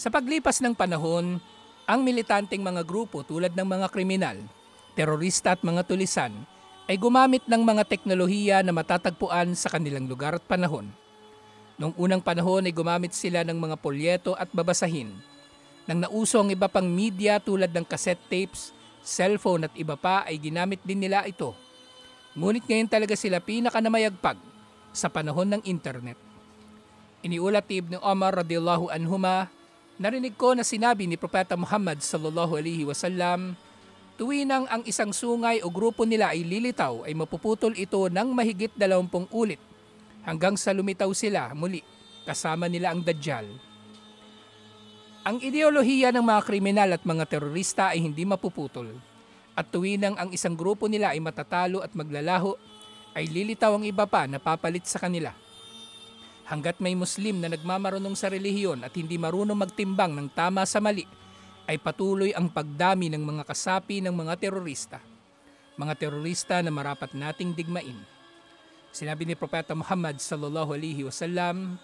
Sa paglipas ng panahon, ang militanteng mga grupo tulad ng mga kriminal, terorista at mga tulisan ay gumamit ng mga teknolohiya na matatagpuan sa kanilang lugar at panahon. Noong unang panahon ay gumamit sila ng mga polyeto at babasahin. Nang nauso ang iba pang media tulad ng cassette tapes, cellphone at iba pa ay ginamit din nila ito. Ngunit ngayon talaga sila pinakanamayagpag sa panahon ng internet. Iniulat ni Ibn Umar radhiyallahu anhuma, narinig ko na sinabi ni Propeta Muhammad sallallahu alaihi wasallam, tuwinang ang isang sungay o grupo nila ay lilitaw ay mapuputol ito ng mahigit 20 ulit hanggang sa lumitaw sila muli kasama nila ang Dajjal. Ang ideolohiya ng mga kriminal at mga terorista ay hindi mapuputol. At tuwinang ang isang grupo nila ay matatalo at maglalaho, ay lilitaw ang iba pa na papalit sa kanila. Hanggat may Muslim na nagmamarunong sa relihiyon at hindi marunong magtimbang ng tama sa mali, ay patuloy ang pagdami ng mga kasapi ng mga terorista. Mga terorista na marapat nating digmain. Sinabi ni Propeta Muhammad sallallahu alaihi wasallam,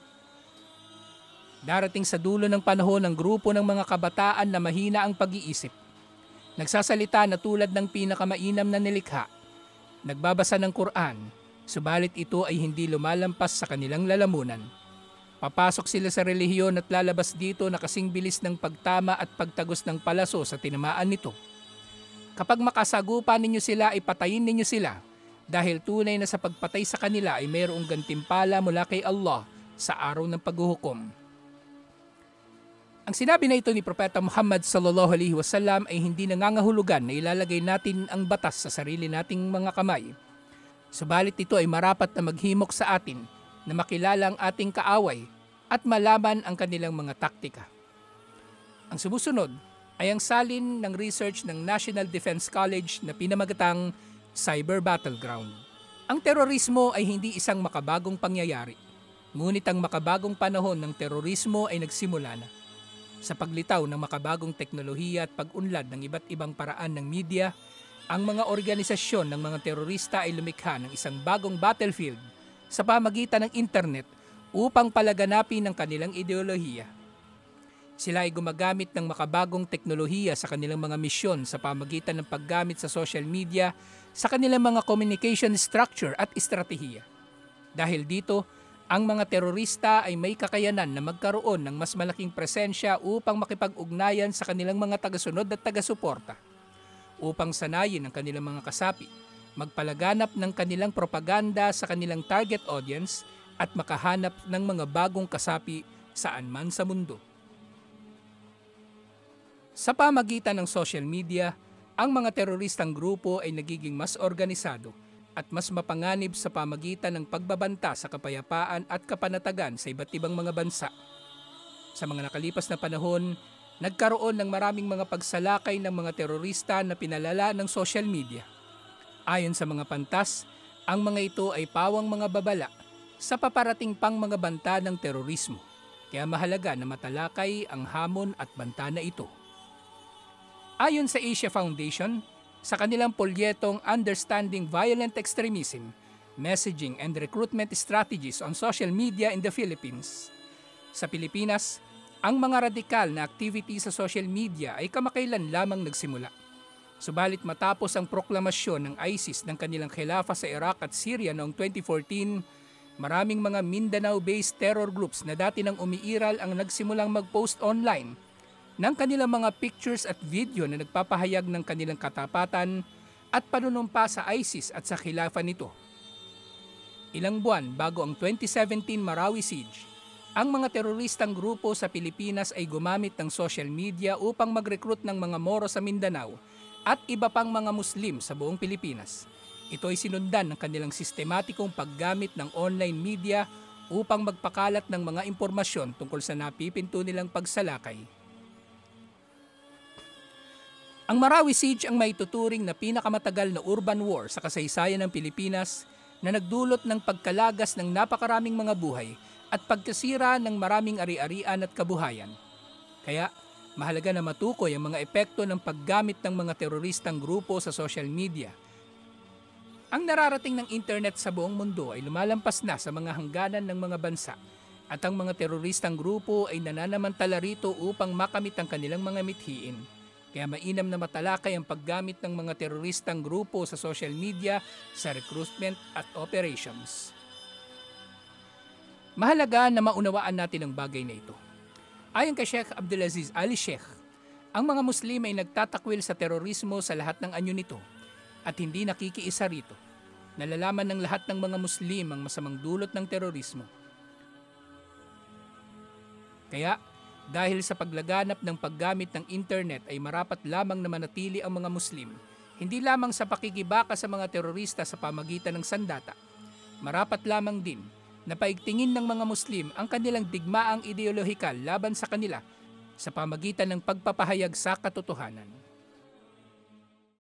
darating sa dulo ng panahon ng grupo ng mga kabataan na mahina ang pag-iisip. Nagsasalita na tulad ng pinakamainam na nilikha. Nagbabasa ng Quran, subalit ito ay hindi lumalampas sa kanilang lalamunan. Papasok sila sa relihiyon at lalabas dito na kasing bilis ng pagtama at pagtagos ng palaso sa tinamaan nito. Kapag makasagupa ninyo sila, ipatayin ninyo sila dahil tunay na sa pagpatay sa kanila ay mayroong gantimpala mula kay Allah sa araw ng paghuhukom. Ang sinabi na ito ni Propeta Muhammad sallallahu alaihi wasallam ay hindi nangangahulugan na ilalagay natin ang batas sa sarili nating mga kamay. Subalit ito ay marapat na maghimok sa atin na makilala ang ating kaaway at malaman ang kanilang mga taktika. Ang sumusunod ay ang salin ng research ng National Defense College na pinamagatang Cyber Battleground. Ang terorismo ay hindi isang makabagong pangyayari, ngunit ang makabagong panahon ng terorismo ay nagsimula na. Sa paglitaw ng makabagong teknolohiya at pag-unlad ng iba't ibang paraan ng media, ang mga organisasyon ng mga terorista ay lumikha ng isang bagong battlefield sa pamagitan ng internet upang palaganapin ang kanilang ideolohiya. Sila ay gumagamit ng makabagong teknolohiya sa kanilang mga misyon sa pamagitan ng paggamit sa social media sa kanilang mga communication structure at estratehiya. Dahil dito, ang mga terorista ay may kakayanan na magkaroon ng mas malaking presensya upang makipag-ugnayan sa kanilang mga tagasunod at tagasuporta, upang sanayin ang kanilang mga kasapi, magpalaganap ng kanilang propaganda sa kanilang target audience at makahanap ng mga bagong kasapi saan man sa mundo. Sa pamagitan ng social media, ang mga teroristang grupo ay nagiging mas organisado at mas mapanganib sa pamagitan ng pagbabanta sa kapayapaan at kapanatagan sa iba't ibang mga bansa. Sa mga nakalipas na panahon, nagkaroon ng maraming mga pagsalakay ng mga terorista na pinalala ng social media. Ayon sa mga pantas, ang mga ito ay pawang mga babala sa paparating pang mga banta ng terorismo, kaya mahalaga na matalakay ang hamon at banta na ito. Ayon sa Asia Foundation, sa kanilang polyetong Understanding Violent Extremism, Messaging and Recruitment Strategies on Social Media in the Philippines. Sa Pilipinas, ang mga radikal na activity sa social media ay kamakailan lamang nagsimula. Subalit matapos ang proklamasyon ng ISIS ng kanilang khilafa sa Iraq at Syria noong 2014, maraming mga Mindanao-based terror groups na dati nang umiiral ang nagsimulang mag-post online ng kanilang mga pictures at video na nagpapahayag ng kanilang katapatan at panunumpa sa ISIS at sa khilafa nito. Ilang buwan bago ang 2017 Marawi Siege, ang mga teroristang grupo sa Pilipinas ay gumamit ng social media upang mag-recruit ng mga Moro sa Mindanao at iba pang mga Muslim sa buong Pilipinas. Ito ay sinundan ng kanilang sistematikong paggamit ng online media upang magpakalat ng mga impormasyon tungkol sa napipinto nilang pagsalakay. Ang Marawi Siege ang maituturing na pinakamatagal na urban war sa kasaysayan ng Pilipinas na nagdulot ng pagkalagas ng napakaraming mga buhay at pagkasira ng maraming ari-arian at kabuhayan. Kaya, mahalaga na matukoy ang mga epekto ng paggamit ng mga teroristang grupo sa social media. Ang nararating ng internet sa buong mundo ay lumalampas na sa mga hangganan ng mga bansa At ang mga teroristang grupo ay nananamantala rito upang makamit ang kanilang mga mithiin. Kaya mainam na matalakay ang paggamit ng mga teroristang grupo sa social media, sa recruitment at operations. Mahalaga na maunawaan natin ang bagay na ito. Ayon kay Sheikh Abdulaziz Ali Sheikh, ang mga Muslim ay nagtatakwil sa terorismo sa lahat ng anyo nito at hindi nakikiisa rito. Nalalaman ng lahat ng mga Muslim ang masamang dulot ng terorismo. Kaya, dahil sa paglaganap ng paggamit ng internet ay marapat lamang na manatili ang mga Muslim, hindi lamang sa pakikibaka sa mga terorista sa pamagitan ng sandata. Marapat lamang din na paigtingin ng mga Muslim ang kanilang digmaang ideolohikal laban sa kanila sa pamagitan ng pagpapahayag sa katotohanan.